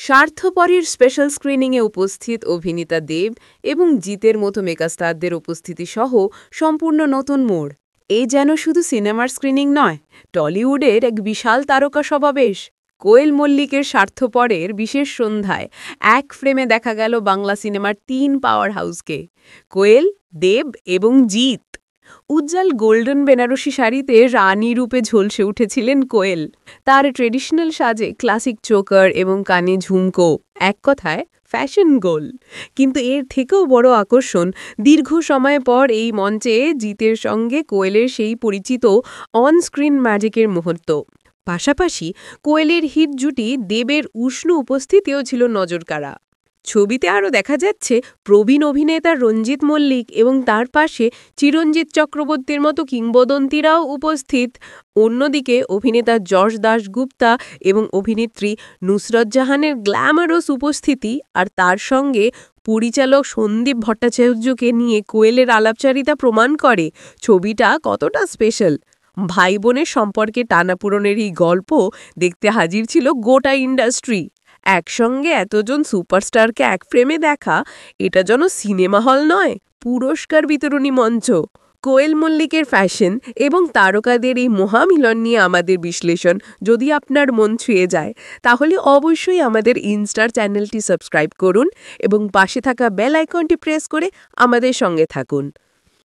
স্বার্থপরের special স্ক্রিনিংয়ে উপস্থিত অভিনেতা দেব এবং জিতের মতো মেগাস্টারদের উপস্থিতি সহ সম্পূর্ণ নতুন মোড়। এ যেন শুধু সিনেমার স্ক্রিনিং নয়, টলিউডের এক বিশাল তারকা সমাবেশ। কোয়েল মল্লিকের স্বার্থপরের বিশেষ সন্ধ্যায় এক ফ্রেমে দেখা গেল বাংলা সিনেমার ৩ পাওয়ার হাউসকে, কোয়েল, দেব এবং জিত। উজ্জ্বল গোল্ডেন বেনারসি শাড়িতে রানী রূপে ঝলসে উঠেছিলেন কোয়েল, তার ট্রেডিশনাল সাজে ক্লাসিক চোকার এবং কানে ঝুমকো, এক কথায় ফ্যাশন গোল। কিন্তু এর থেকেও বড় আকর্ষণ, দীর্ঘ সময় পর এই মঞ্চে জিতের সঙ্গে কোয়েলের সেই পরিচিত অন স্ক্রিন ম্যাজিকের মুহূর্ত। পাশাপাশি কোয়েলের হিট জুটি দেবের উষ্ণ উপস্থিতিও ছিল নজরকাড়া। ছবিতে আরও দেখা যাচ্ছে প্রবীণ অভিনেতা রঞ্জিত মল্লিক এবং তার পাশে চিরঞ্জিত চক্রবর্তীর মতো কিংবদন্তিরাও উপস্থিত। অন্যদিকে অভিনেতা যশ দাশগুপ্তা এবং অভিনেত্রী নুসরত জাহানের গ্ল্যামারাস উপস্থিতি আর তার সঙ্গে পরিচালক সন্দীপ ভট্টাচার্যকে নিয়ে কোয়েলের আলাপচারিতা প্রমাণ করে ছবিটা কতটা স্পেশাল। ভাই বোনের সম্পর্কে টানাপোড়েনের এই গল্প দেখতে হাজির ছিল গোটা ইন্ডাস্ট্রি। একসঙ্গে এতজন সুপারস্টারকে এক ফ্রেমে দেখা, এটা যেন সিনেমা হল নয়, পুরস্কার বিতরণী মঞ্চ। কোয়েল মল্লিকের ফ্যাশন এবং তারকাদের এই মহামিলন নিয়ে আমাদের বিশ্লেষণ যদি আপনার মন ছুঁয়ে যায়, তাহলে অবশ্যই আমাদের ইনস্টার চ্যানেলটি সাবস্ক্রাইব করুন এবং পাশে থাকা বেল আইকনটি প্রেস করে আমাদের সঙ্গে থাকুন।